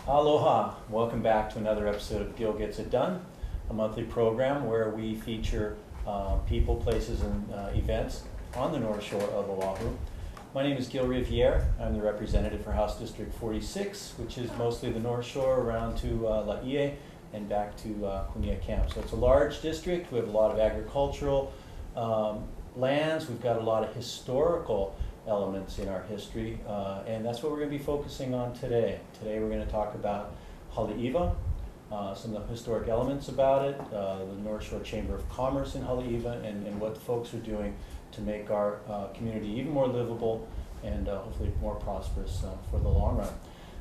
Aloha! Welcome back to another episode of Gil Gets It Done, a monthly program where we feature people, places, and events on the North Shore of Oahu. My name is Gil Rivere. I'm the representative for House District 46, which is mostly the North Shore around to Laie and back to Kunia Camp. So it's a large district. We have a lot of agricultural lands. We've got a lot of historical elements in our history, and that's what we're going to be focusing on today. Today we're going to talk about Haleiwa, some of the historic elements about it, the North Shore Chamber of Commerce in Haleiwa, and what folks are doing to make our community even more livable and hopefully more prosperous for the long run.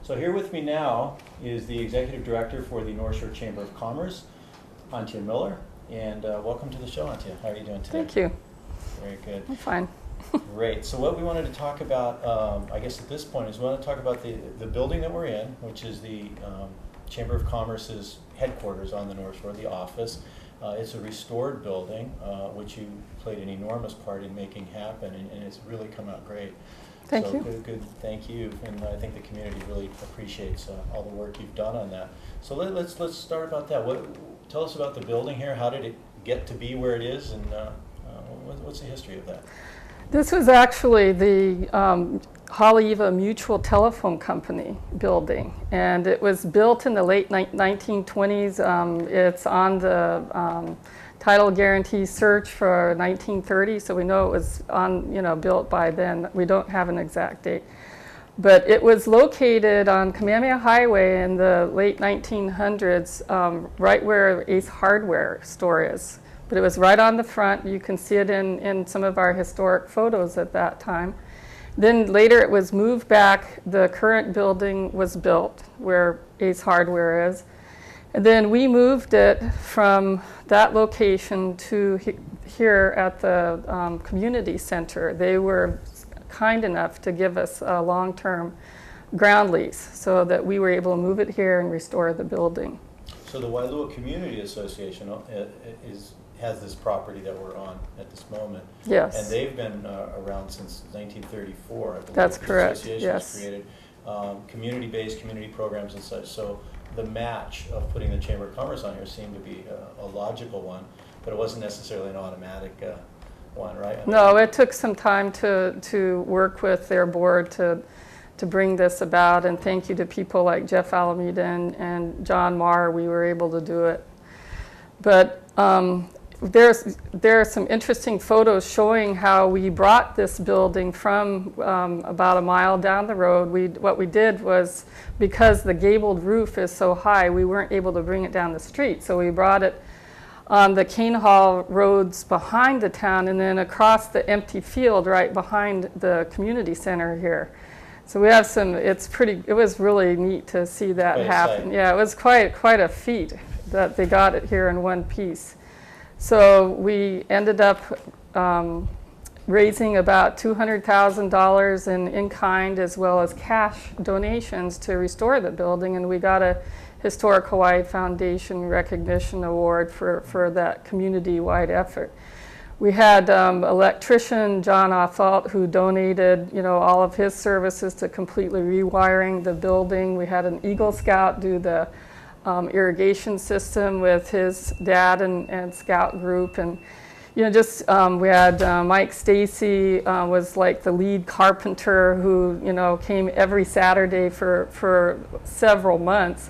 So here with me now is the Executive Director for the North Shore Chamber of Commerce, Antya Miller, and welcome to the show, Antya. How are you doing today? Thank you. Very good. I'm fine. Great. So what we wanted to talk about, I guess at this point, is we want to talk about the building that we're in, which is the Chamber of Commerce's headquarters on the North Shore, the office. It's a restored building, which you played an enormous part in making happen, and it's really come out great. Thank so you. Good. Thank you. And I think the community really appreciates all the work you've done on that. So let's start about that. Tell us about the building here. How did it get to be where it is, and what's the history of that? This was actually the Haleiwa Mutual Telephone Company building, and it was built in the late 1920s. It's on the title guarantee search for 1930, so we know it was built by then. We don't have an exact date. But it was located on Kamehameha Highway in the late 1900s, right where Ace Hardware store is. But it was right on the front. You can see it in some of our historic photos at that time. Then later it was moved back. The current building was built where Ace Hardware is. And then we moved it from that location to here at the community center. They were kind enough to give us a long-term ground lease so that we were able to move it here and restore the building. So the Wailua Community Association has this property that we're on at this moment. Yes. And they've been around since 1934, I believe. That's correct, The association yes. has created community-based community programs and such. So the match of putting the Chamber of Commerce on here seemed to be a logical one, but it wasn't necessarily an automatic one, right? No, it took some time to work with their board to bring this about, and thank you to people like Jeff Alameda and John Marr. We were able to do it. But there are some interesting photos showing how we brought this building from about a mile down the road. What we did was, because the gabled roof is so high, we weren't able to bring it down the street. So we brought it on the Cane Hall roads behind the town and then across the empty field right behind the community center here. So we have it was really neat to see that happen. Yeah, it was quite a feat that they got it here in one piece. So we ended up raising about $200,000 in kind as well as cash donations to restore the building, and we got a Historic Hawaii Foundation recognition award for that community-wide effort. We had electrician John Athalt, who donated all of his services to completely rewiring the building. We had an Eagle Scout do the irrigation system with his dad and scout group, and we had Mike Stacy was like the lead carpenter who came every Saturday for several months,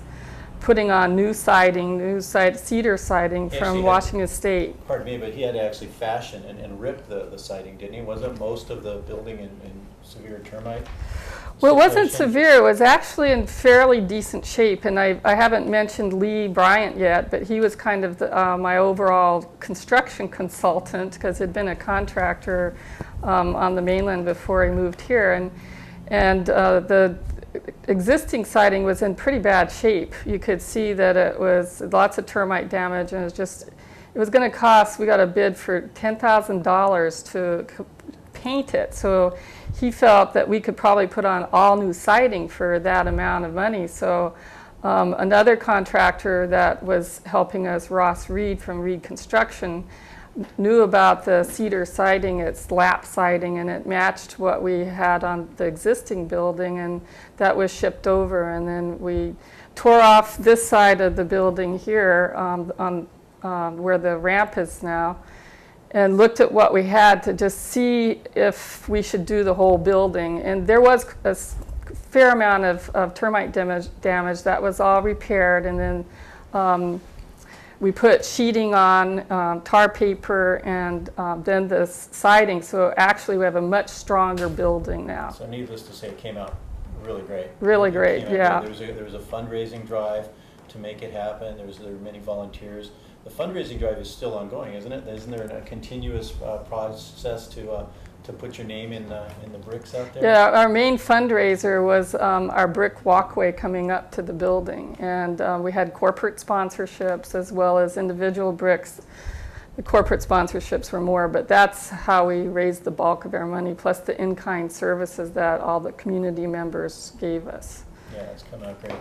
putting on new cedar siding from Washington State. Pardon me, but he had to actually fashion and rip the siding, didn't he? Wasn't most of the building in severe termite? Well, it wasn't severe. It was actually in fairly decent shape. And I haven't mentioned Lee Bryant yet, but he was kind of my overall construction consultant, because he'd been a contractor on the mainland before he moved here. And the existing siding was in pretty bad shape. You could see that it was lots of termite damage, and it was going to cost, we got a bid for $10,000 to paint it. So he felt that we could probably put on all new siding for that amount of money. So another contractor that was helping us, Ross Reed from Reed Construction, knew about the cedar siding, it's lap siding, and it matched what we had on the existing building, and that was shipped over. And then we tore off this side of the building here on where the ramp is now, and looked at what we had to just see if we should do the whole building. And there was a fair amount of termite damage that was all repaired, and then we put sheeting on, tar paper, and then the siding. So actually we have a much stronger building now. So needless to say, it came out really great. Really great, yeah. There was a fundraising drive to make it happen. There were many volunteers. The fundraising drive is still ongoing, isn't it? Isn't there a continuous process to put your name in the bricks out there? Yeah, our main fundraiser was our brick walkway coming up to the building, and we had corporate sponsorships as well as individual bricks. The corporate sponsorships were more, but that's how we raised the bulk of our money, plus the in-kind services that all the community members gave us. Yeah, it's coming out great.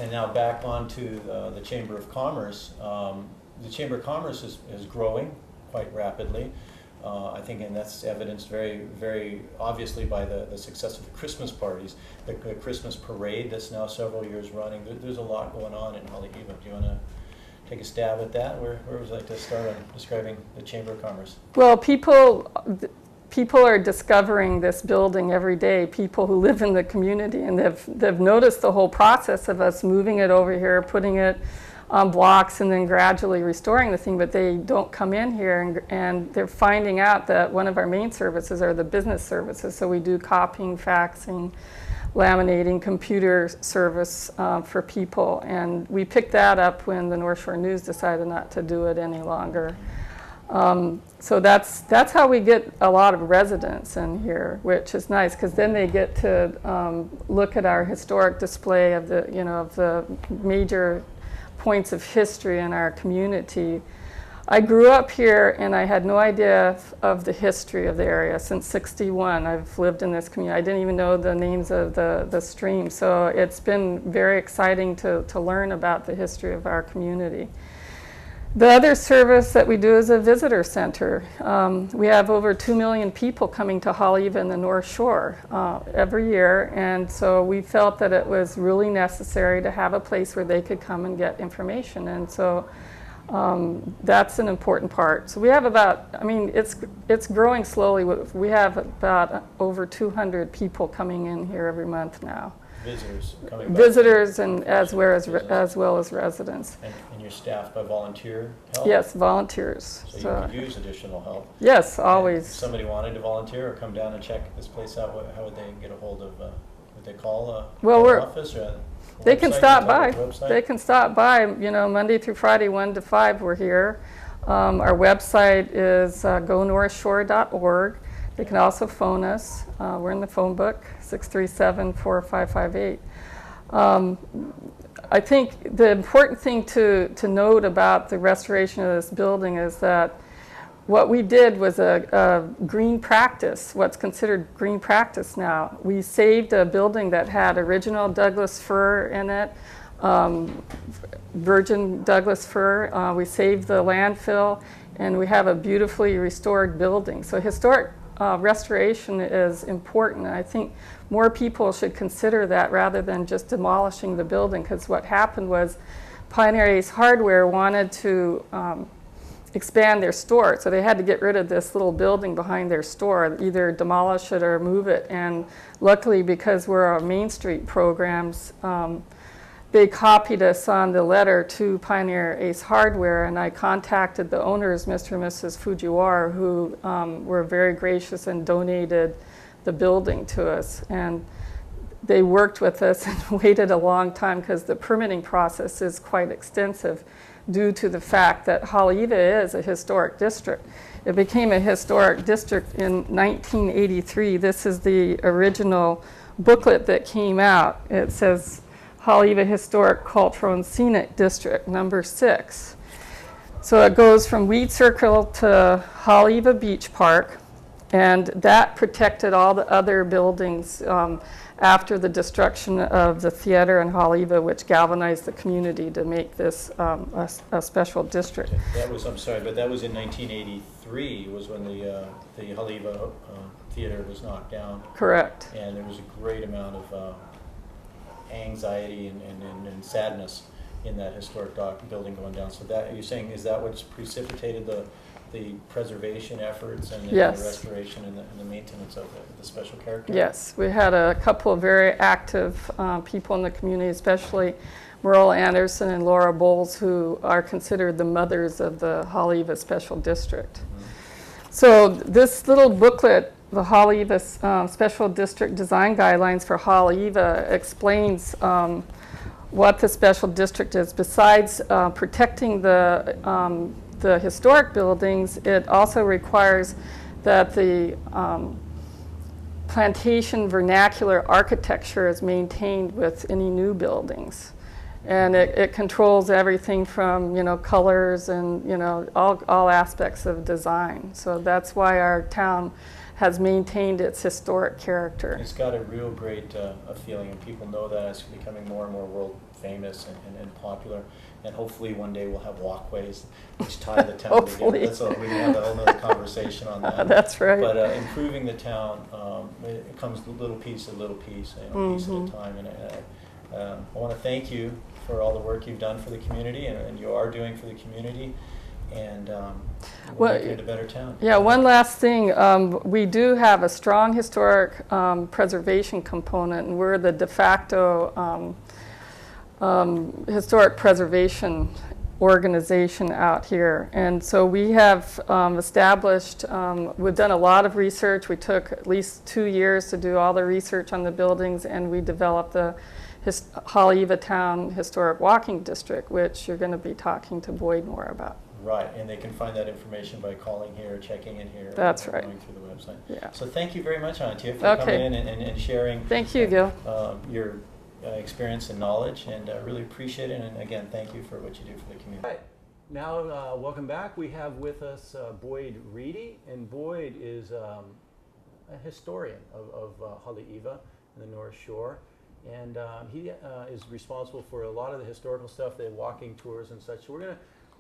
And now back on to the Chamber of Commerce. The Chamber of Commerce is growing quite rapidly. I think, and that's evidenced very, very obviously by the success of the Christmas parties, the Christmas parade that's now several years running. There's a lot going on in Haleiwa. Do you want to take a stab at that? Where would you like to start on describing the Chamber of Commerce? Well, people are discovering this building every day, people who live in the community, and they've noticed the whole process of us moving it over here, putting it on blocks, and then gradually restoring the thing, but they don't come in here, and they're finding out that one of our main services are the business services. So we do copying, faxing, laminating, computer service for people, and we picked that up when the North Shore News decided not to do it any longer. So that's how we get a lot of residents in here, which is nice, because then they get to look at our historic display of the major points of history in our community. I grew up here and I had no idea of the history of the area since '61. I've lived in this community. I didn't even know the names of the streams, so it's been very exciting to learn about the history of our community. The other service that we do is a visitor center. We have over 2 million people coming to Haleiwa in the North Shore every year, and so we felt that it was really necessary to have a place where they could come and get information, and so that's an important part. So we have about, it's growing slowly. We have about over 200 people coming in here every month now. Visitors coming back. Visitors, and as well as residents. And you're staffed by volunteer help? Yes, volunteers. So you could use additional help? Yes, always. And if somebody wanted to volunteer or come down and check this place out, how would they get a hold of, would they call the office? Or they can stop by. They can stop by, Monday through Friday, 1 to 5, we're here. Our website is gonorthshore.org. They can also phone us. We're in the phone book, 637-4558. I think the important thing to note about the restoration of this building is that what we did was a green practice, what's considered green practice now. We saved a building that had original Douglas fir in it, virgin Douglas fir. We saved the landfill, and we have a beautifully restored building. So historic restoration is important. I think more people should consider that rather than just demolishing the building, because what happened was Pioneer Ace Hardware wanted to expand their store, so they had to get rid of this little building behind their store, either demolish it or move it. And luckily, because we're on Main Street programs, they copied us on the letter to Pioneer Ace Hardware, and I contacted the owners, Mr. and Mrs. Fujiwara, who were very gracious and donated the building to us. And they worked with us and waited a long time, because the permitting process is quite extensive due to the fact that Haleiwa is a historic district. It became a historic district in 1983. This is the original booklet that came out. It says Haleiwa Historic, Cultural, and Scenic District, number 6. So it goes from Weed Circle to Haleiwa Beach Park, And that protected all the other buildings after the destruction of the theater in Haleiwa, which galvanized the community to make this a special district. That was, I'm sorry, but that was in 1983 was when the Haleiwa theater was knocked down. Correct. And there was a great amount of anxiety and sadness in that historic building going down. So that, you're saying, is that what's precipitated the preservation efforts and Yes. the restoration and the maintenance of the special character? Yes, we had a couple of very active people in the community, especially Merle Anderson and Laura Bowles, who are considered the mothers of the Haleiwa Special District. Mm-hmm. So this little booklet, the Haleiwa Special District Design Guidelines for Haleiwa, explains what the special district is. Besides protecting the historic buildings, it also requires that the plantation vernacular architecture is maintained with any new buildings. And it controls everything from, colors and, all aspects of design. So that's why our town has maintained its historic character. It's got a real great feeling, and people know that it's becoming more and more world famous and popular. And hopefully one day we'll have walkways which tie the town together. That's all. We can have a whole other conversation on that. That's right. But improving the town, it comes little piece at little piece, piece at a time. And I want to thank you for all the work you've done for the community and you are doing for the community. And we'll make it a better town. Yeah, one last thing. We do have a strong historic preservation component, and we're the de facto historic preservation organization out here. And so we have established, we've done a lot of research. We took at least 2 years to do all the research on the buildings, and we developed the Haleiwa Town Historic Walking District, which you're going to be talking to Boyd more about. Right, and they can find that information by calling here, checking in here. That's right. Going through the website. Yeah. So thank you very much, Antya, for coming in and sharing. Thank you, Gil. Your experience and knowledge, and I really appreciate it. And again, thank you for what you do for the community. All right. Now, welcome back. We have with us Boyd Reedy, and Boyd is a historian of Haleiwa in the North Shore. And he is responsible for a lot of the historical stuff, the walking tours and such. So we're going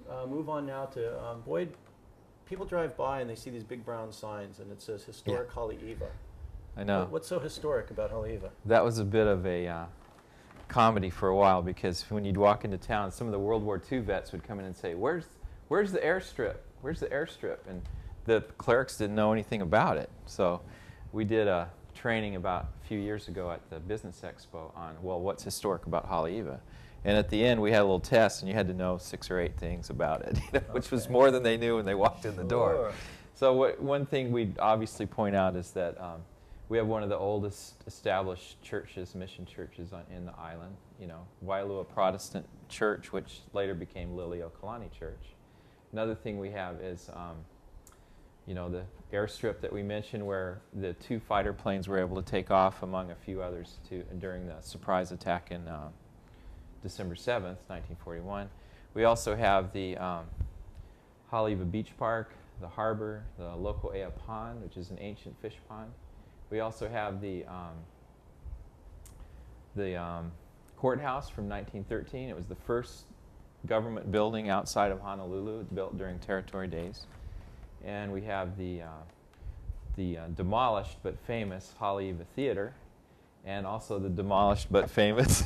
to move on now to Boyd. People drive by and they see these big brown signs, and it says Historic Haleiwa. I know. What's so historic about Haleiwa? That was a bit of a comedy for a while, because when you'd walk into town, some of the World War II vets would come in and say, "Where's the airstrip? Where's the airstrip?" And the clerics didn't know anything about it. So we did a training about a few years ago at the Business Expo on, well, what's historic about Haleiwa? And at the end, we had a little test, and you had to know 6 or 8 things about it, which was more than they knew when they walked in the door. So one thing we'd obviously point out is that we have one of the oldest established churches, mission churches in the island, Wailua Protestant Church, which later became Liliuokalani Church. Another thing we have is the airstrip that we mentioned, where the 2 fighter planes were able to take off, among a few others, during the surprise attack in December 7th, 1941. We also have the Haleiwa Beach Park, the harbor, the local Ea Pond, which is an ancient fish pond. We also have the courthouse from 1913. It was the first government building outside of Honolulu, built during territory days. And we have the demolished but famous Haleiwa Theater, and also the demolished but famous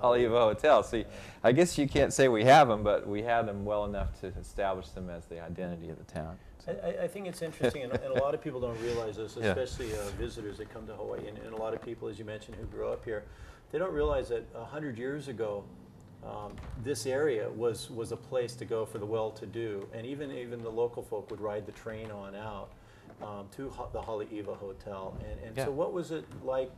Haleiwa Hotel. So I guess you can't say we have them, but we have them well enough to establish them as the identity of the town. I think it's interesting, and a lot of people don't realize this, especially visitors that come to Hawaii, and a lot of people, as you mentioned, who grew up here. They don't realize that 100 years ago, this area was a place to go for the well-to-do, and even the local folk would ride the train on out to the Haleiwa Hotel. And so what was it like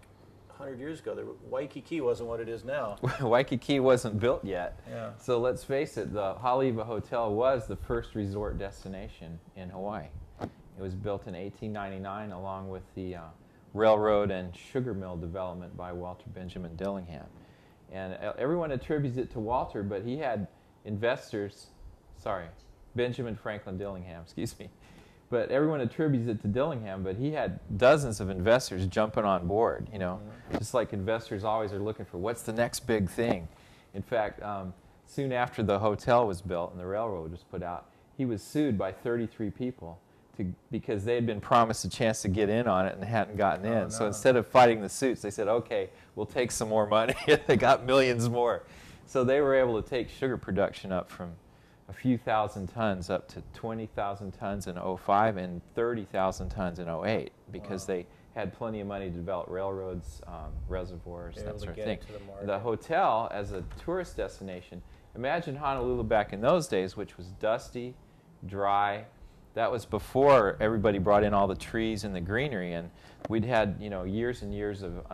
100 years ago? Waikiki wasn't what it is now. Waikiki wasn't built yet. Yeah. So let's face it, the Haleiwa Hotel was the first resort destination in Hawaii. It was built in 1899 along with the railroad and sugar mill development by Walter Benjamin Dillingham. And everyone attributes it to Walter, but he had investors, Benjamin Franklin Dillingham, excuse me. But everyone attributes it to Dillingham, but he had dozens of investors jumping on board, you know, just like investors always are looking for what's the next big thing. In fact, soon after the hotel was built and the railroad was put out, he was sued by 33 people because they had been promised a chance to get in on it and hadn't gotten in. No. So instead of fighting the suits, they said, okay, we'll take some more money. They got millions more. So they were able to take sugar production up from a few thousand tons up to 20,000 tons in '05 and 30,000 tons in '08 because they had plenty of money to develop railroads, reservoirs, that sort of thing. The hotel, as a tourist destination, imagine Honolulu back in those days, which was dusty, dry. That was before everybody brought in all the trees and the greenery, and we'd had, you know, years and years of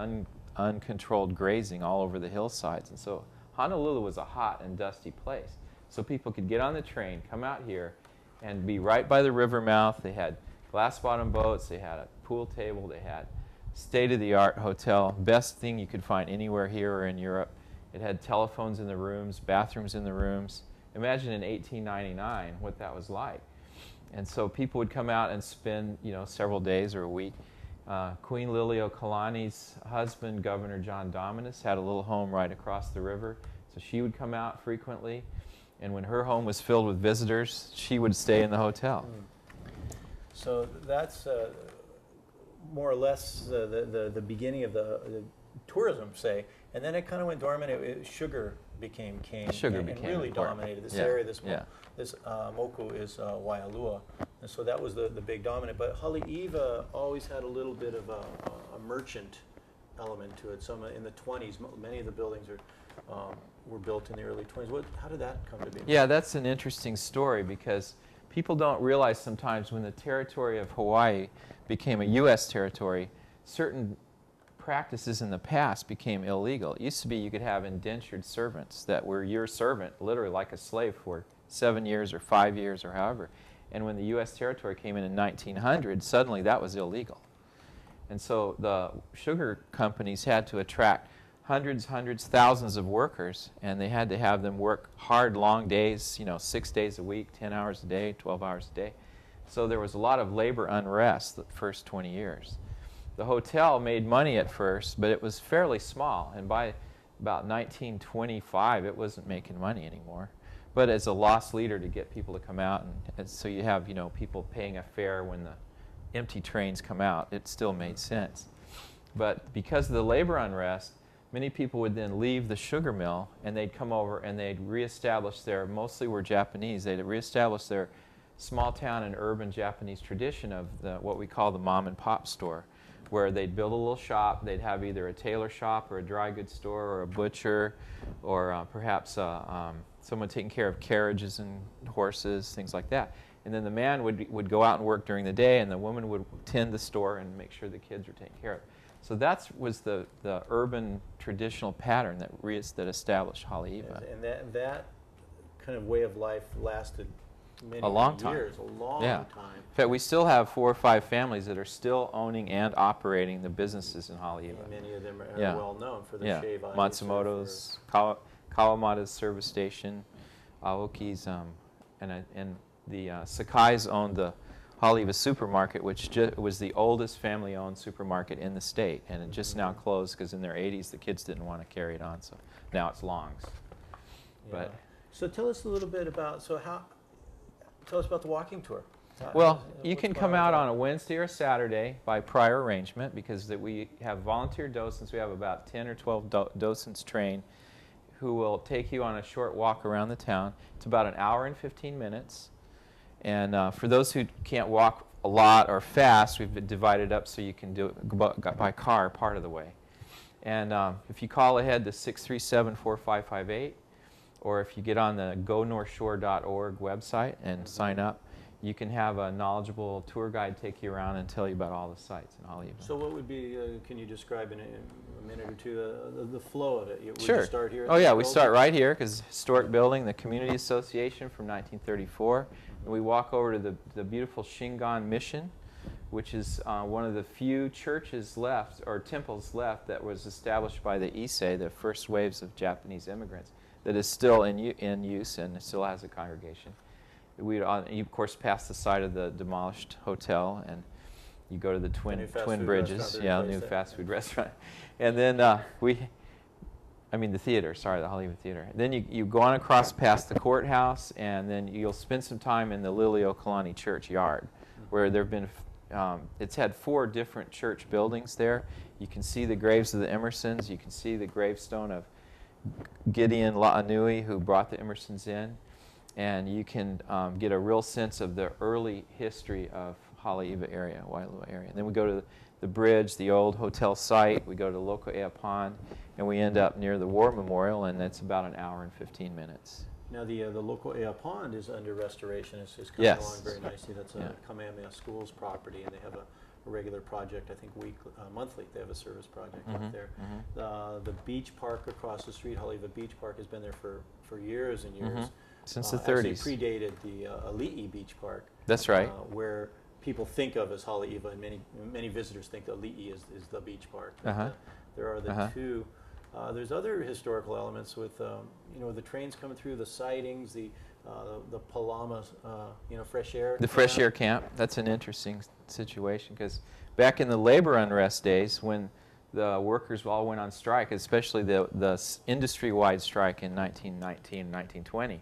uncontrolled grazing all over the hillsides. And so Honolulu was a hot and dusty place. So people could get on the train, come out here, and be right by the river mouth. They had glass-bottom boats, they had a pool table, they had state-of-the-art hotel, best thing you could find anywhere here or in Europe. It had telephones in the rooms, bathrooms in the rooms. Imagine in 1899 what that was like. And so people would come out and spend, you know, several days or a week. Queen Liliuokalani's husband, Governor John Dominus, had a little home right across the river. So she would come out frequently. And when her home was filled with visitors, she would stay in the hotel. So that's more or less the beginning of the tourism, say, and then it kind of went dormant. Sugar became king. Sugar and became really important. dominated this area. This Yeah. this moku is Waialua, and so that was the big dominant. But Haleiwa always had a little bit of a merchant element to it. Some in the 20s, many of the buildings were built in the early 20s. How did that come to be? Yeah, that's an interesting story because people don't realize sometimes when the territory of Hawaii became a U.S. territory, certain practices in the past became illegal. It used to be you could have indentured servants that were your servant, literally like a slave for 7 years or 5 years or however. And when the U.S. territory came in 1900, suddenly that was illegal. And so the sugar companies had to attract hundreds, thousands of workers, and they had to have them work hard, long days, you know, 6 days a week, 10 hours a day, 12 hours a day. So there was a lot of labor unrest the first 20 years. The hotel made money at first, but it was fairly small, and by about 1925, it wasn't making money anymore. But as a lost leader to get people to come out, and so you have, you know, people paying a fare when the empty trains come out, it still made sense. But because of the labor unrest, many people would then leave the sugar mill and they'd come over and they'd reestablish their, mostly were Japanese, they'd reestablish their small town and urban Japanese tradition of what we call the mom and pop store, where they'd build a little shop, they'd have either a tailor shop or a dry goods store or a butcher or perhaps someone taking care of carriages and horses, things like that. And then the man would go out and work during the day and the woman would tend the store and make sure the kids were taken care of. So that was the urban traditional pattern that established Haleiwa. And that kind of way of life lasted many A long years, time. a long Yeah. time. In fact, we still have 4 or 5 families that are still owning and operating the businesses in Haleiwa. And many of them are Yeah. well known for their shave ice. Matsumoto's, Kawamata's service station, Aoki's, and the Sakai's owned the Haleiwa supermarket, which was the oldest family-owned supermarket in the state, and it just now closed because in their 80s the kids didn't want to carry it on, so now it's Long's. But so tell us a little bit about tell us about the walking tour. Well, you can come out on a Wednesday or Saturday by prior arrangement because we have volunteer docents. We have about 10 or 12 docents trained who will take you on a short walk around the town. It's about an hour and 15 minutes. And for those who can't walk a lot or fast, we've divided up so you can do it by car part of the way. And if you call ahead to 637-4558, or if you get on the gonorthshore.org website and sign up, you can have a knowledgeable tour guide take you around and tell you about all the sites in Haleiwa. So what would be, can you describe in a minute or two the flow of it? Would Sure. you start here? Oh yeah, we start right here because historic building, the Community Association from 1934. And we walk over to the beautiful Shingon Mission, which is one of the few churches left, or temples left, that was established by the Issei, the first waves of Japanese immigrants, that is still in use and still has a congregation. you of course pass the side of the demolished hotel, and you go to the Twin Bridges, new fast food restaurant, and then the theater. Sorry, the Haleiwa Theater. Then you go on across past the courthouse, and then you'll spend some time in the Liliokalani Church yard, where there've been. It's had 4 different church buildings there. You can see the graves of the Emersons. You can see the gravestone of Gideon La'anui, who brought the Emersons in. And you can get a real sense of the early history of Haleiwa area, Waialua area. And then we go to the bridge, the old hotel site. We go to Loko'ea Pond, and we end up near the War Memorial, and it's about an hour and 15 minutes. Now the Loko'ea Pond is under restoration. It's coming along very nicely. That's a Kamehameha Schools property, and they have a regular project, I think monthly. They have a service project up there. The beach park across the street, Haleiwa Beach Park, has been there for years and years. Since the 30s. Actually predated the Ali'i Beach Park. That's right. Where people think of as Haleiwa, and many visitors think Ali'i is the beach park. There are the two. There's other historical elements with the trains coming through, the sightings, the Palama, fresh air. The fresh air camp. That's an interesting situation, because back in the labor unrest days, when the workers all went on strike, especially the industry-wide strike in 1919, 1920,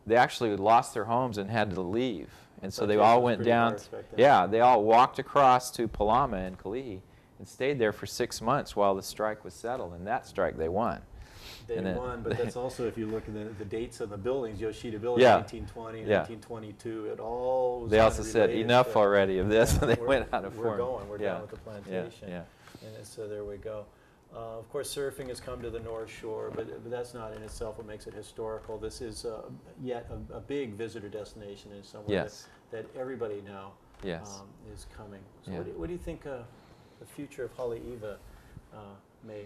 they actually lost their homes and had to leave, and so they all went down. Yeah, they all walked across to Palama and Kalihi and stayed there for 6 months while the strike was settled, and that strike they won. They won, but that's also, if you look at the dates of the buildings, Yoshida Building, 1920, 1922, it all was. They also said, enough already of this, and they went out of form. We're done with the plantation. And so there we go. Of course, surfing has come to the North Shore, but that's not in itself what makes it historical. This is yet a big visitor destination, and somewhere that everybody now is coming. So what do you think the future of Haleiwa may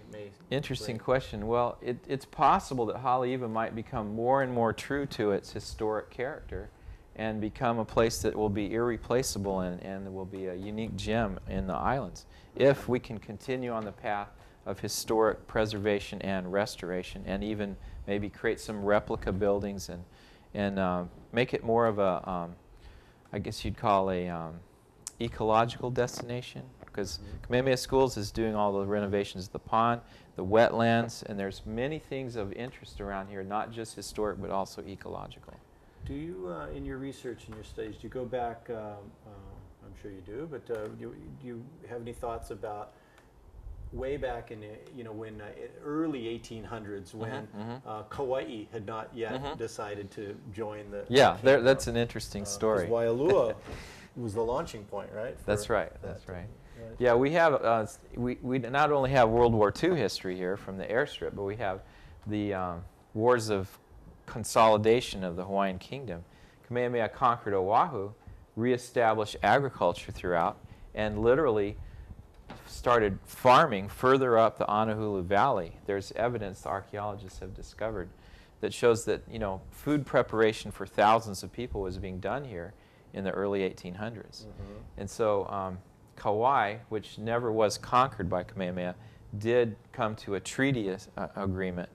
Interesting bring? question. Well, it's possible that Haleiwa might become more and more true to its historic character and become a place that will be irreplaceable and will be a unique gem in the islands if we can continue on the path of historic preservation and restoration, and even maybe create some replica buildings and make it more of a, I guess you'd call a ecological destination, because Kamehameha Schools is doing all the renovations of the pond, the wetlands, and there's many things of interest around here, not just historic but also ecological. Do you, in your research and your studies, do you go back, I'm sure you do, but do you have any thoughts about way back in, when early 1800s, when Kauai had not yet decided to join the kingdom. That's an interesting story. Waialua was the launching point, right? That's right. Yeah, we have we not only have World War II history here from the airstrip, but we have the wars of consolidation of the Hawaiian kingdom. Kamehameha conquered Oahu, reestablished agriculture throughout, and literally started farming further up the Honolulu Valley. There's evidence the archaeologists have discovered that shows that food preparation for thousands of people was being done here in the early 1800s. And so Kauai, which never was conquered by Kamehameha, did come to a treaty agreement,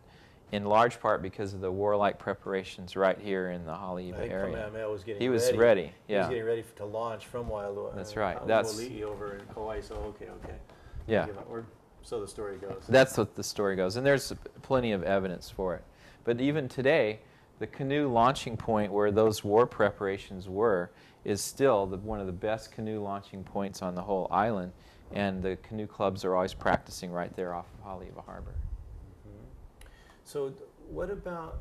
in large part because of the warlike preparations right here in the Haleiwa area. Kamehameha was getting He was ready. He was getting ready to launch from Waialua. That's right. That's over in Kauai. So okay. Yeah. Or so the story goes. That's what the story goes, and there's plenty of evidence for it. But even today, the canoe launching point where those war preparations were is still one of the best canoe launching points on the whole island, and the canoe clubs are always practicing right there off of Haleiwa Harbor. So what about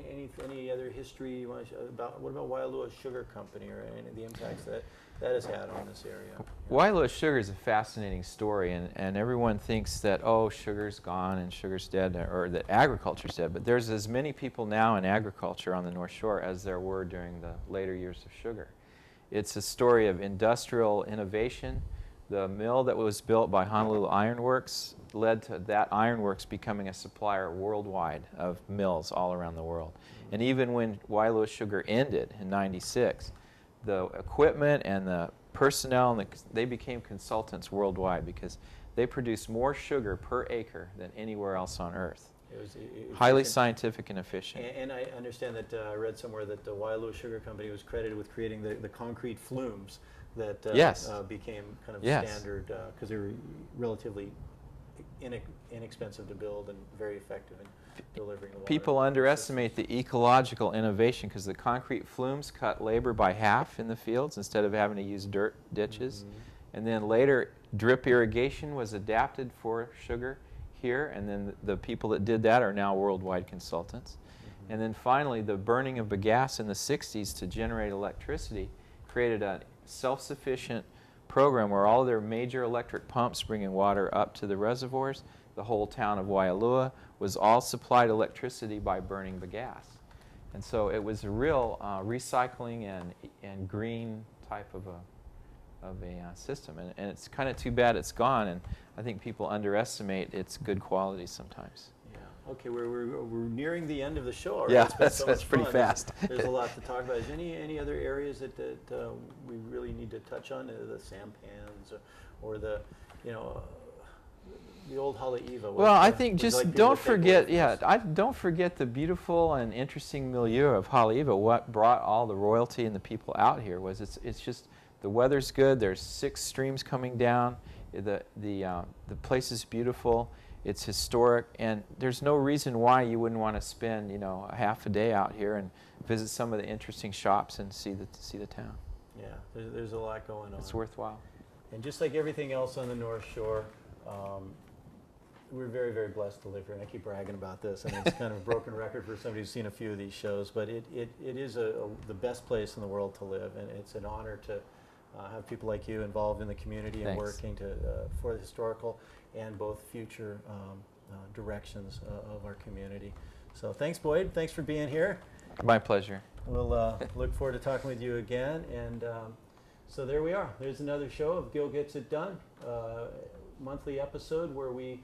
any other history about what about Waialua Sugar Company or any of the impacts that has had on this area? Waialua sugar is a fascinating story, and everyone thinks that, sugar's gone and sugar's dead, or that agriculture's dead, but there's as many people now in agriculture on the North Shore as there were during the later years of sugar. It's a story of industrial innovation. The mill that was built by Honolulu Iron Works led to that ironworks becoming a supplier worldwide of mills all around the world. And even when Waialua Sugar ended in '96, the equipment and the personnel, they became consultants worldwide because they produced more sugar per acre than anywhere else on Earth. It's highly efficient. scientific and efficient. And I understand that I read somewhere that the Waialua Sugar Company was credited with creating the concrete flumes that Yes. became kind of Yes. standard because they were relatively inexpensive to build and very effective in delivering the water. People underestimate the ecological innovation because the concrete flumes cut labor by half in the fields instead of having to use dirt ditches. And then later, drip irrigation was adapted for sugar here, and then the people that did that are now worldwide consultants. And then finally, the burning of bagasse in the 60s to generate electricity created a self-sufficient program where all their major electric pumps bringing water up to the reservoirs, the whole town of Waialua, was all supplied electricity by burning bagasse. And so it was a real recycling and green type of a system. And it's kind of too bad it's gone, and I think people underestimate its good qualities sometimes. Yeah. Okay, we're nearing the end of the show already. Yeah, It's been so that's much pretty fun. fast. There's a lot to talk about. Is any other areas that we really need to touch on? The sampans or the the old Haleiwa? Well, I think just don't forget, don't forget the beautiful and interesting milieu of Haleiwa. What brought all the royalty and the people out here was it's just the weather's good. There's 6 streams coming down. The place is beautiful. It's historic, and there's no reason why you wouldn't want to spend a half a day out here and visit some of the interesting shops and see the town. Yeah, there's a lot going on. It's worthwhile. And just like everything else on the North Shore, we're very, very blessed to live here, and I keep bragging about this. I mean, it's kind of a broken record for somebody who's seen a few of these shows, but it is the best place in the world to live, and it's an honor to have people like you involved in the community and working for the historical and both future directions of our community. So thanks, Boyd. Thanks for being here. My pleasure. We'll look forward to talking with you again. And so there we are. There's another show of Gil Gets It Done, monthly episode where we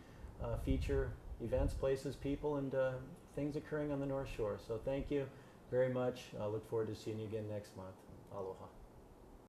feature events, places, people, and things occurring on the North Shore. So thank you very much. I look forward to seeing you again next month. Aloha.